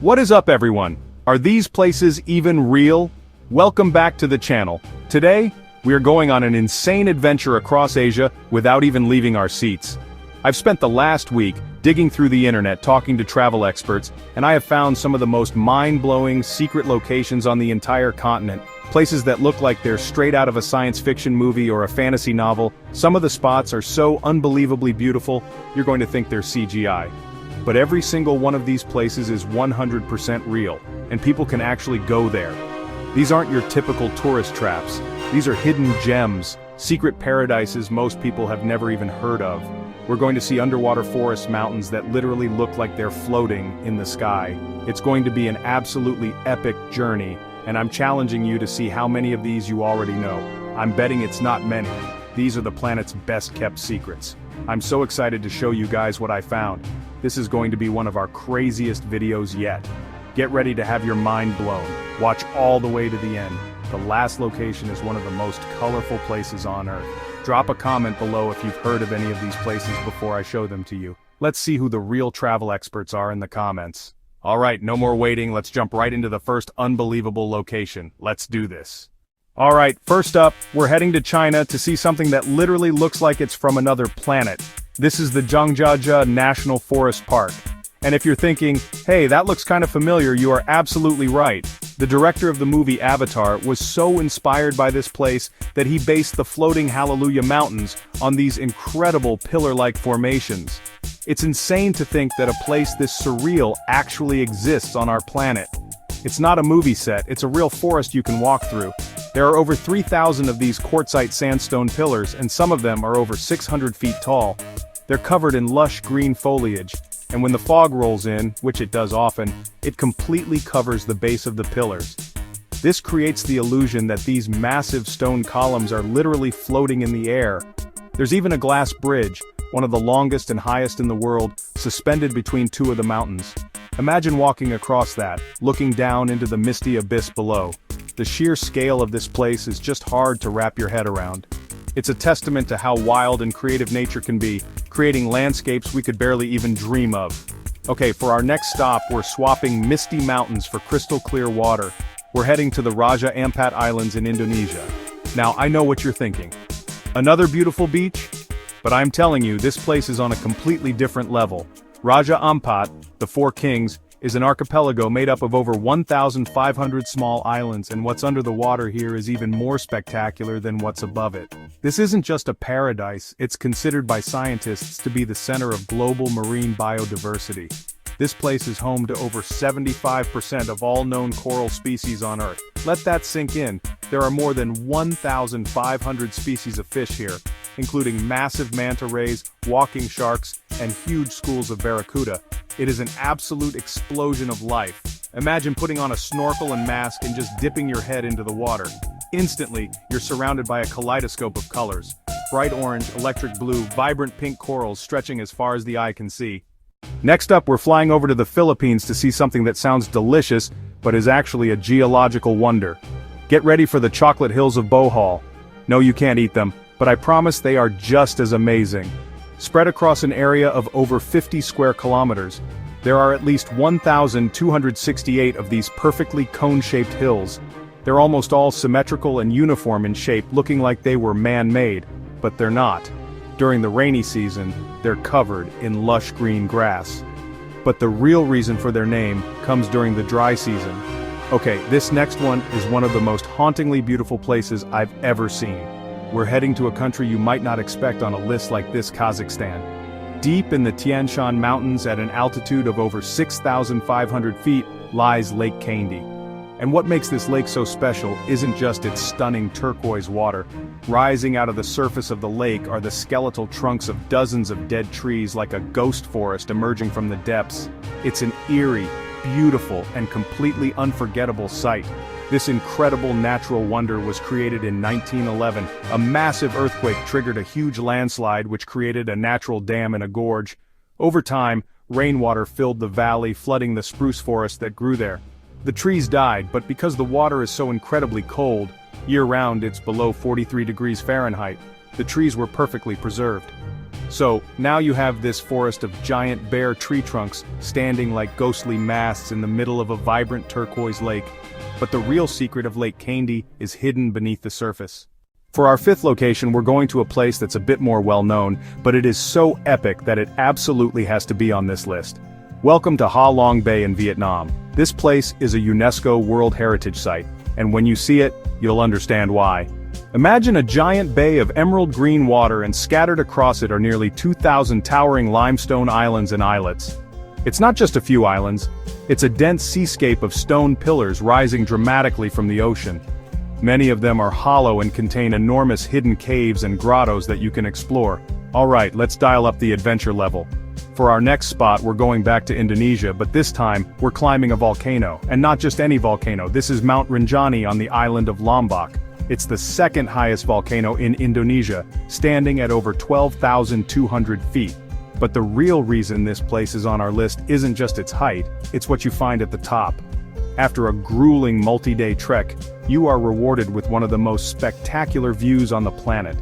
What is up, everyone? Are these places even real? Welcome back to the channel. Today, we are going on an insane adventure across Asia without even leaving our seats. I've spent the last week digging through the internet talking to travel experts, and I have found some of the most mind-blowing secret locations on the entire continent. Places that look like they're straight out of a science fiction movie or a fantasy novel. Some of the spots are so unbelievably beautiful, you're going to think they're CGI. But every single one of these places is 100% real, and people can actually go there. These aren't your typical tourist traps. These are hidden gems, secret paradises most people have never even heard of. We're going to see underwater forest mountains that literally look like they're floating in the sky. It's going to be an absolutely epic journey, and I'm challenging you to see how many of these you already know. I'm betting it's not many. These are the planet's best-kept secrets. I'm so excited to show you guys what I found. This is going to be one of our craziest videos yet. Get ready to have your mind blown. Watch all the way to the end. The last location is one of the most colorful places on Earth. Drop a comment below if you've heard of any of these places before I show them to you. Let's see who the real travel experts are in the comments. Alright, no more waiting, let's jump right into the first unbelievable location. Let's do this. Alright, first up, we're heading to China to see something that literally looks like it's from another planet. This is the Zhangjiajie National Forest Park. And if you're thinking, hey, that looks kind of familiar, you are absolutely right. The director of the movie Avatar was so inspired by this place that he based the floating Hallelujah Mountains on these incredible pillar-like formations. It's insane to think that a place this surreal actually exists on our planet. It's not a movie set, it's a real forest you can walk through. There are over 3,000 of these quartzite sandstone pillars, and some of them are over 600 feet tall. They're covered in lush green foliage, and when the fog rolls in, which it does often, it completely covers the base of the pillars. This creates the illusion that these massive stone columns are literally floating in the air. There's even a glass bridge, one of the longest and highest in the world, suspended between two of the mountains. Imagine walking across that, looking down into the misty abyss below. The sheer scale of this place is just hard to wrap your head around. It's a testament to how wild and creative nature can be, creating landscapes we could barely even dream of. Okay, for our next stop, we're swapping misty mountains for crystal clear water. We're heading to the Raja Ampat Islands in Indonesia. Now, I know what you're thinking. Another beautiful beach? But I'm telling you, this place is on a completely different level. Raja Ampat, the Four Kings, is an archipelago made up of over 1,500 small islands, and what's under the water here is even more spectacular than what's above it. This isn't just a paradise, it's considered by scientists to be the center of global marine biodiversity. This place is home to over 75% of all known coral species on Earth. Let that sink in. There are more than 1,500 species of fish here, including massive manta rays, walking sharks, and huge schools of barracuda. It is an absolute explosion of life. Imagine putting on a snorkel and mask and just dipping your head into the water. Instantly, you're surrounded by a kaleidoscope of colors. Bright orange, electric blue, vibrant pink corals stretching as far as the eye can see. Next up, we're flying over to the Philippines to see something that sounds delicious, but is actually a geological wonder. Get ready for the chocolate hills of Bohol. No, you can't eat them, but I promise they are just as amazing. Spread across an area of over 50 square kilometers, there are at least 1,268 of these perfectly cone-shaped hills. They're almost all symmetrical and uniform in shape, looking like they were man-made, but they're not. During the rainy season, they're covered in lush green grass. But the real reason for their name comes during the dry season. Okay, this next one is one of the most hauntingly beautiful places I've ever seen. We're heading to a country you might not expect on a list like this, Kazakhstan. Deep in the Tian Shan Mountains at an altitude of over 6,500 feet lies Lake Kandy. And what makes this lake so special isn't just its stunning turquoise water. Rising out of the surface of the lake are the skeletal trunks of dozens of dead trees like a ghost forest emerging from the depths. It's an eerie, beautiful, and completely unforgettable sight. This incredible natural wonder was created in 1911. A massive earthquake triggered a huge landslide which created a natural dam in a gorge. Over time, rainwater filled the valley, flooding the spruce forest that grew there. The trees died, but because the water is so incredibly cold, year-round it's below 43 degrees Fahrenheit, the trees were perfectly preserved. So, now you have this forest of giant bare tree trunks standing like ghostly masts in the middle of a vibrant turquoise lake. But the real secret of Lake Kandy is hidden beneath the surface. For our fifth location, we're going to a place that's a bit more well-known, but it is so epic that it absolutely has to be on this list. Welcome to Ha Long Bay in Vietnam. This place is a UNESCO World Heritage Site, and when you see it, you'll understand why. Imagine a giant bay of emerald green water, and scattered across it are nearly 2,000 towering limestone islands and islets. It's not just a few islands, it's a dense seascape of stone pillars rising dramatically from the ocean. Many of them are hollow and contain enormous hidden caves and grottos that you can explore. Alright, let's dial up the adventure level. For our next spot, we're going back to Indonesia, but this time, we're climbing a volcano. And not just any volcano, this is Mount Rinjani on the island of Lombok. It's the second highest volcano in Indonesia, standing at over 12,200 feet. But the real reason this place is on our list isn't just its height, it's what you find at the top. After a grueling multi-day trek, you are rewarded with one of the most spectacular views on the planet.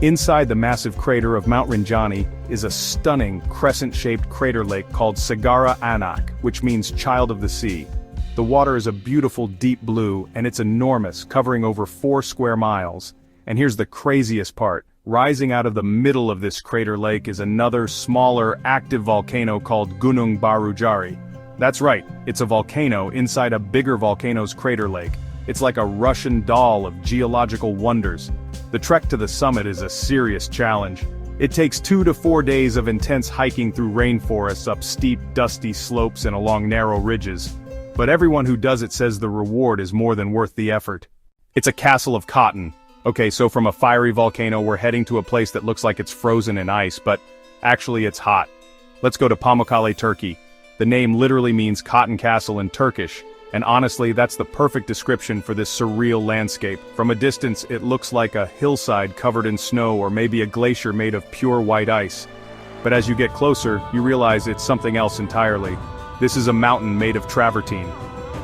Inside the massive crater of Mount Rinjani is a stunning crescent-shaped crater lake called Segara Anak, which means child of the sea. The water is a beautiful deep blue, and it's enormous, covering over 4 square miles. And here's the craziest part. Rising out of the middle of this crater lake is another, smaller, active volcano called Gunung Baru Jari. That's right, it's a volcano inside a bigger volcano's crater lake. It's like a Russian doll of geological wonders. The trek to the summit is a serious challenge. It takes 2 to 4 days of intense hiking through rainforests, up steep, dusty slopes and along narrow ridges. But everyone who does it says the reward is more than worth the effort. It's a castle of cotton. Okay, so from a fiery volcano we're heading to a place that looks like it's frozen in ice, but actually it's hot. Let's go to Pamukkale, Turkey. The name literally means cotton castle in Turkish, and honestly that's the perfect description for this surreal landscape. From a distance it looks like a hillside covered in snow or maybe a glacier made of pure white ice. But as you get closer, you realize it's something else entirely. This is a mountain made of travertine.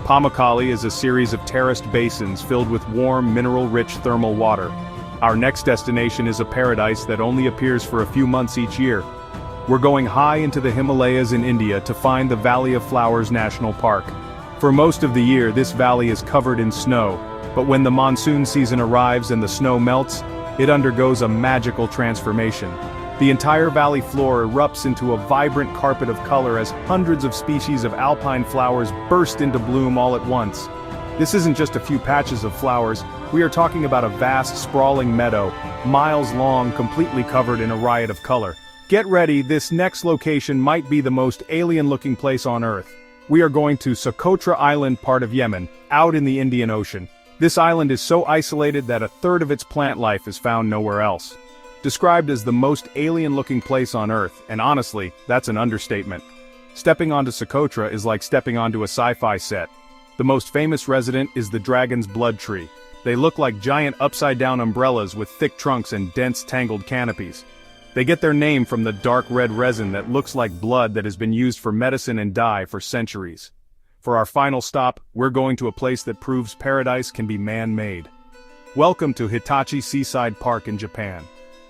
Pamukkale is a series of terraced basins filled with warm, mineral-rich thermal water. Our next destination is a paradise that only appears for a few months each year. We're going high into the Himalayas in India to find the Valley of Flowers National Park. For most of the year, this valley is covered in snow, but when the monsoon season arrives and the snow melts, it undergoes a magical transformation. The entire valley floor erupts into a vibrant carpet of color as hundreds of species of alpine flowers burst into bloom all at once. This isn't just a few patches of flowers, we are talking about a vast sprawling meadow, miles long, completely covered in a riot of color. Get ready, this next location might be the most alien-looking place on Earth. We are going to Socotra Island, part of Yemen, out in the Indian Ocean. This island is so isolated that a third of its plant life is found nowhere else. Described as the most alien-looking place on Earth, and honestly, that's an understatement. Stepping onto Socotra is like stepping onto a sci-fi set. The most famous resident is the dragon's blood tree. They look like giant upside-down umbrellas with thick trunks and dense tangled canopies. They get their name from the dark red resin that looks like blood that has been used for medicine and dye for centuries. For our final stop, we're going to a place that proves paradise can be man-made. Welcome to Hitachi Seaside Park in Japan.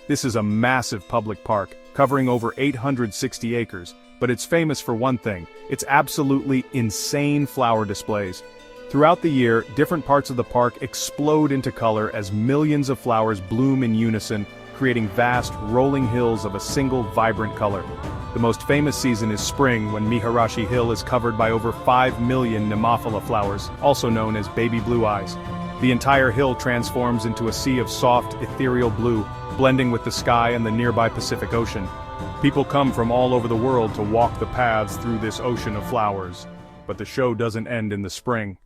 This is a massive public park, covering over 860 acres, but it's famous for one thing: its absolutely insane flower displays. Throughout the year, different parts of the park explode into color as millions of flowers bloom in unison, creating vast, rolling hills of a single vibrant color. The most famous season is spring, when Miharashi Hill is covered by over 5 million Nemophila flowers, also known as baby blue eyes. The entire hill transforms into a sea of soft, ethereal blue, blending with the sky and the nearby Pacific Ocean. People come from all over the world to walk the paths through this ocean of flowers. But the show doesn't end in the spring.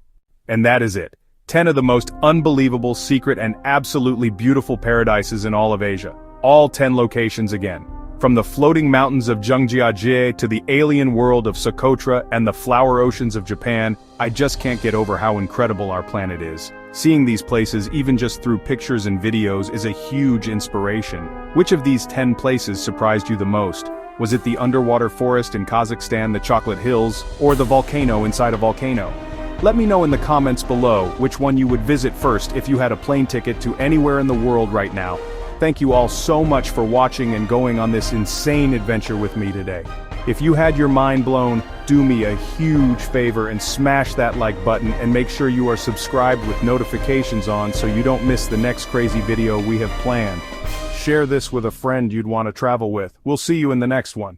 And that is it. 10 of the most unbelievable, secret, and absolutely beautiful paradises in all of Asia. All 10 locations again. From the floating mountains of Zhangjiajie to the alien world of Socotra and the flower oceans of Japan, I just can't get over how incredible our planet is. Seeing these places, even just through pictures and videos, is a huge inspiration. Which of these 10 places surprised you the most? Was it the underwater forest in Kazakhstan, the chocolate hills, or the volcano inside a volcano? Let me know in the comments below which one you would visit first if you had a plane ticket to anywhere in the world right now. Thank you all so much for watching and going on this insane adventure with me today. If you had your mind blown, do me a huge favor and smash that like button and make sure you are subscribed with notifications on so you don't miss the next crazy video we have planned. Share this with a friend you'd want to travel with. We'll see you in the next one.